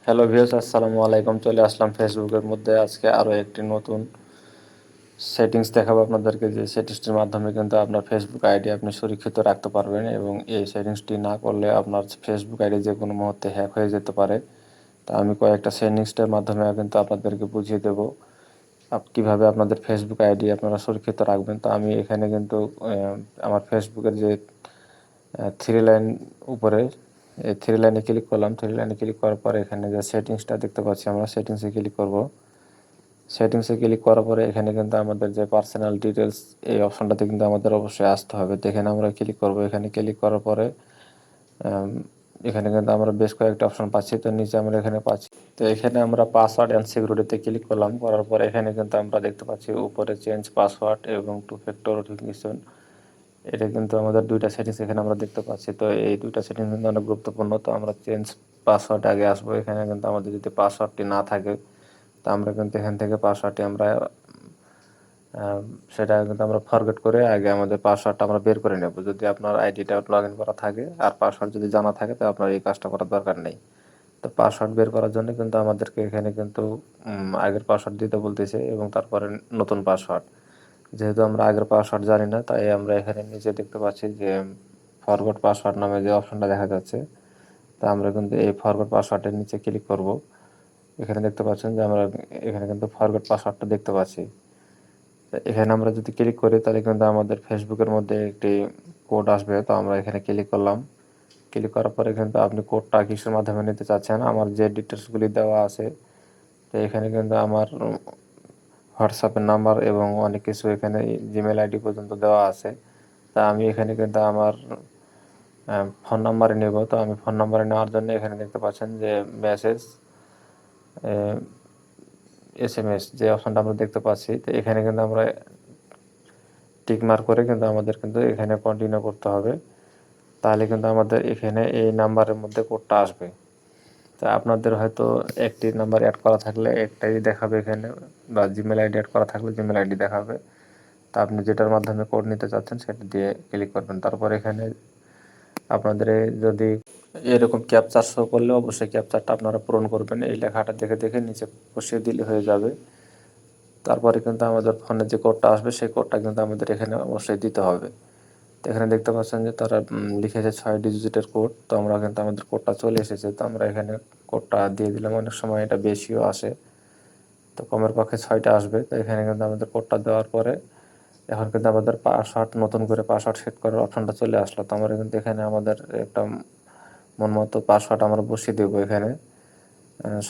Hello viewers, আসসালামু আলাইকুম। চলে আসলাম ফেসবুকের মধ্যে। আজকে আরও একটি নতুন সেটিংস দেখাবো আপনাদেরকে, যে সেটিংসটির মাধ্যমে কিন্তু আপনার ফেসবুক আইডি আপনি সুরক্ষিত রাখতে পারবেন, এবং এই সেটিংসটি না করলে আপনার ফেসবুক আইডি যে কোনো মুহূর্তে হ্যাক হয়ে যেতে পারে। তা আমি কয়েকটা সেটিংসটার মাধ্যমে কিন্তু আপনাদেরকে বুঝিয়ে দেবো কীভাবে আপনাদের ফেসবুক আইডি আপনারা সুরক্ষিত রাখবেন। তো আমি এখানে কিন্তু আমার ফেসবুকের যে থ্রি লাইন উপরে, এই থ্রি লাইনে ক্লিক করলাম। থ্রি লাইনে ক্লিক করার পরে এখানে যে সেটিংসটা দেখতে পাচ্ছি, আমরা সেটিংসে ক্লিক করব। সেটিংসে ক্লিক করার পরে এখানে কিন্তু আমাদের যে পার্সোনাল ডিটেলস, এই অপশনটাতে কিন্তু আমাদের অবশ্যই আসতে হবে। তো এখানে আমরা ক্লিক করব। এখানে ক্লিক করার পরে এখানে কিন্তু আমরা বেশ কয়েকটা অপশন পাচ্ছি। তো নিচে আমরা এখানে পাচ্ছি, তো এখানে আমরা পাসওয়ার্ড অ্যান্ড সিকিউরিটিতে ক্লিক করলাম। করার পরে এখানে কিন্তু আমরা দেখতে পাচ্ছি উপরে চেঞ্জ পাসওয়ার্ড এবং টু ফ্যাক্টর অথেন্টিকেশন, এটা কিন্তু আমাদের দুইটা সেটিংস এখানে আমরা দেখতে পাচ্ছি। তো এই দুইটা সেটিংস কিন্তু অনেক গুরুত্বপূর্ণ। তো আমরা চেঞ্জ পাসওয়ার্ড আগে আসবো। এখানে কিন্তু আমাদের যদি পাসওয়ার্ডটি না থাকে, তো আমরা কিন্তু এখান থেকে পাসওয়ার্ডটি আমরা সেটা কিন্তু আমরা ফরগেট করে আগে আমাদের পাসওয়ার্ডটা আমরা বের করে নেব। যদি আপনার আইডিটা লগ ইন করা থাকে আর পাসওয়ার্ড যদি জানা থাকে, তো আপনার এই কাজটা করার দরকার নেই। তো পাসওয়ার্ড বের করার জন্য কিন্তু আমাদেরকে এখানে কিন্তু আগের পাসওয়ার্ড দিতে বলতেছে, এবং তারপরে নতুন পাসওয়ার্ড। যেহেতু আমরা আগের পাসওয়ার্ড জানি না, তাই আমরা এখানে নিচে দেখতে পাচ্ছি যে ফরগট পাসওয়ার্ড নামে যে অপশনটা দেখা যাচ্ছে। তা আমরা কিন্তু এই ফরগট পাসওয়ার্ডের নিচে ক্লিক করব। এখানে দেখতে পাচ্ছেন যে আমরা এখানে কিন্তু ফরগট পাসওয়ার্ডটা দেখতে পাচ্ছি। এখানে আমরা যদি ক্লিক করি, তাহলে কিন্তু আমাদের ফেসবুকের মধ্যে একটি কোড আসবে। তো আমরা এখানে ক্লিক করলাম। ক্লিক করার পরে কিন্তু আপনি কোডটা কিসের মাধ্যমে নিতে চাচ্ছেন, আমার যে ডিটেলসগুলি দেওয়া আছে, তো এখানে কিন্তু আমার হোয়াটসঅ্যাপের নাম্বার এবং অনেক কিছু এখানে জিমেল আইডি পর্যন্ত দেওয়া আছে। তা আমি এখানে কিন্তু আমার ফোন নাম্বারে নেব। তো আমি ফোন নাম্বারে নেওয়ার জন্য এখানে দেখতে পাচ্ছেন যে মেসেজ SMS যে অপশনটা আমরা দেখতে পাচ্ছি, তো এখানে কিন্তু আমরা টিক মার্ক করে কিন্তু আমাদের কিন্তু এখানে কন্টিনিউ করতে হবে। তাহলে কিন্তু আমাদের এখানে এই নাম্বারের মধ্যে কোডটা আসবে। তা আপনাদের হয়তো একটি নাম্বার অ্যাড করা থাকলে একটাই দেখাবে এখানে, বা জিমেল আইডি অ্যাড করা থাকলে জিমেল আইডি দেখাবে। তা আপনি যেটার মাধ্যমে কোড নিতে চাচ্ছেন সেটা দিয়ে ক্লিক করবেন। তারপর এখানে আপনাদের যদি এরকম ক্যাপচার শো করলে অবশ্যই ক্যাপচারটা আপনারা পূরণ করবেন। এই লেখাটা দেখে দেখে নিচে বসিয়ে দিলে হয়ে যাবে। তারপরে কিন্তু আমাদের ফোনে যে কোডটা আসবে, সেই কোডটা কিন্তু আমাদের এখানে অবশ্যই দিতে হবে। তো এখানে দেখতে পাচ্ছেন যে তারা লিখেছে 6 ডিজিটের কোড। তো আমরা কিন্তু আমাদের কোডটা চলে এসেছে। তো আমরা এখানে কোডটা দিয়ে দিলাম। অনেক সময় এটা বেশিও আসে, তো কমের পক্ষে 6টা আসবে। তো এখানে কিন্তু আমাদের কোডটা দেওয়ার পরে এখন কিন্তু আমাদের পাসওয়ার্ড, নতুন করে পাসওয়ার্ড সেট করার অপশনটা চলে আসলো। তো আমরা কিন্তু এখানে আমাদের একটা মন মতো পাসওয়ার্ড আমরা বসিয়ে দেবো। এখানে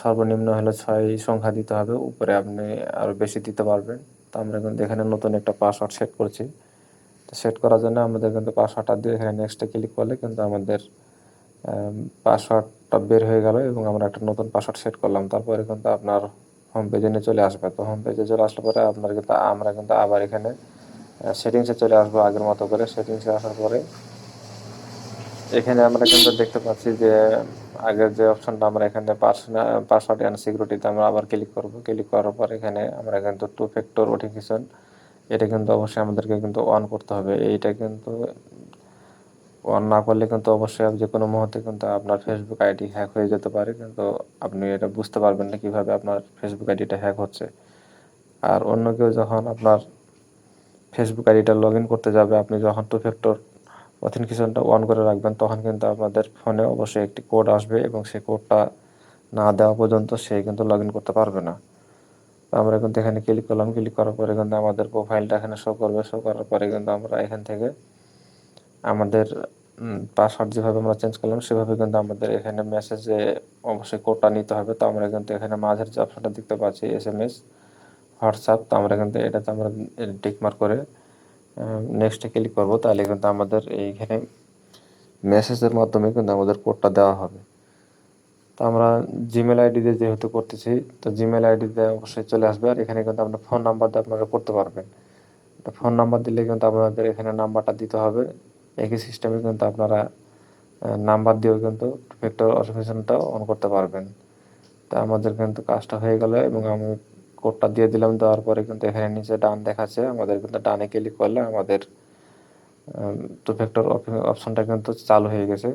সর্বনিম্ন হলে 6 সংখ্যা দিতে হবে, উপরে আপনি আরও বেশি দিতে পারবেন। তো আমরা কিন্তু এখানে নতুন একটা পাসওয়ার্ড সেট করছি। তো সেট করার জন্য আমাদের কিন্তু পাসওয়ার্ডটা দিয়ে এখানে নেক্সটে ক্লিক করলে কিন্তু আমাদের পাসওয়ার্ডটা বের হয়ে গেল, এবং আমরা একটা নতুন পাসওয়ার্ড সেট করলাম। তারপরে কিন্তু আপনার হোম পেজে নিয়ে চলে আসবে। তো হোম পেজে চলে আসলে পরে আমরা কিন্তু আবার এখানে সেটিংসে চলে আসবো আগের মতো করে। সেটিংসে আসার পরে এখানে আমরা কিন্তু দেখতে পাচ্ছি যে আগের যে অপশনটা, আমরা এখানে পাসওয়ার্ড অ্যান্ড সিকিউরিটিতে আমরা আবার ক্লিক করব। ক্লিক করার পর এখানে আমরা কিন্তু টু ফ্যাক্টর অথেন্টিকেশন, এটা কিন্তু অবশ্যই আমাদেরকে কিন্তু অন করতে হবে। এইটা কিন্তু অন না করলে কিন্তু অবশ্যই যে কোনো মুহূর্তে কিন্তু আপনার ফেসবুক আইডি হ্যাক হয়ে যেতে পারে, কিন্তু আপনি এটা বুঝতে পারবেন না কীভাবে আপনার ফেসবুক আইডিটা হ্যাক হচ্ছে। আর অন্য কেউ যখন আপনার ফেসবুক আইডিটা লগ ইন করতে যাবে, আপনি যখন টু ফ্যাক্টর অথেন্টিকেশনটা অন করে রাখবেন, তখন কিন্তু আপনাদের ফোনে অবশ্যই একটি কোড আসবে, এবং সেই কোডটা না দেওয়া পর্যন্ত সে কিন্তু লগ ইন করতে পারবে না। তো আমরা কিন্তু এখানে ক্লিক করলাম। ক্লিক করার পরে কিন্তু আমাদের প্রোফাইলটা এখানে শো করবে। শো করার পরে কিন্তু আমরা এখান থেকে আমাদের পাসওয়ার্ড যেভাবে আমরা চেঞ্জ করলাম, সেভাবে কিন্তু আমাদের এখানে মেসেজে অবশ্যই কোডটা নিতে হবে। তো আমরা কিন্তু এখানে মাঝের যে অপশনটা দেখতে পাচ্ছি SMS হোয়াটসঅ্যাপ, তো আমরা কিন্তু এটাতে আমরা টিক মার্ক করে নেক্সটে ক্লিক করব। তাহলে কিন্তু আমাদের এইখানে মেসেজের মাধ্যমে কিন্তু আমাদের কোডটা দেওয়া হবে। তো আমরা জিমেল আইডি দিয়ে যেহেতু করতেছি, তো জিমেল আইডিতে অবশ্যই চলে আসবে। আর এখানে কিন্তু আপনার ফোন নাম্বার দিয়ে আপনারা করতে পারবেন। তো ফোন নাম্বার দিলে কিন্তু আপনাদের এখানে নাম্বারটা দিতে হবে। একই সিস্টেমে কিন্তু আপনারা নাম্বার দিয়েও কিন্তু ফ্যাক্টর অথেন্টিকেশনটা অন করতে পারবেন। তো আমাদের কিন্তু কাজটা হয়ে গেল, এবং আমি কোডটা দিয়ে দিলাম। দেওয়ার পরে কিন্তু এখানে নিচে ডান দেখাচ্ছে, আমাদের কিন্তু ডানে ক্লিক করলে আমাদের টু ফ্যাক্টর অপশনটা কিন্তু চালু হয়ে গেছে।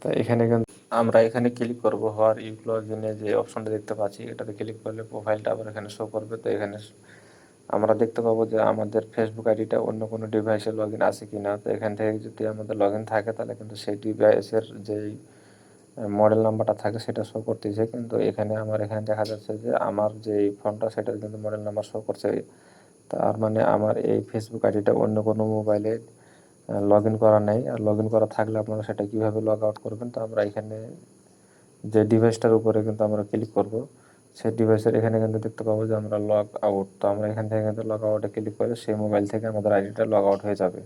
তো এখানে কিন্তু আমরা এখানে ক্লিক করব, হওয়ার ইউ লগইনে যে অপশনটা দেখতে পাচ্ছি এটাতে ক্লিক করলে প্রোফাইলটা আবার এখানে শো করবে। তো এখানে আমরা দেখতে পাবো যে আমাদের ফেসবুক আইডিটা অন্য কোনো ডিভাইসে লগ ইন আছে কি না। তো এখান থেকে যদি আমাদের লগ ইন থাকে তাহলে কিন্তু সেই ডিভাইসের যেই মডেল নাম্বারটা থাকে সেটা শো করতেছে, কিন্তু এখানে আমার এখানে দেখা যাচ্ছে যে আমার যেই ফোনটা সেটার কিন্তু মডেল নাম্বার শো করছে। তার মানে আমার এই ফেসবুক আইডিটা অন্য কোনো মোবাইলে লগ ইন করা নেই। আর লগ ইন করা থাকলে আপনারা সেটা কীভাবে লগ আউট করবেন, তো আমরা এখানে যে ডিভাইসটার উপরে কিন্তু আমরা ক্লিক করব সেই ডিভাইসের এখানে কিন্তু দেখতে পাবো যে আমরা লগ আউট। তো আমরা এখান থেকে কিন্তু লগ আউটে ক্লিক করে সেই মোবাইল থেকে আমাদের আইডিটা লগ আউট হয়ে যাবে।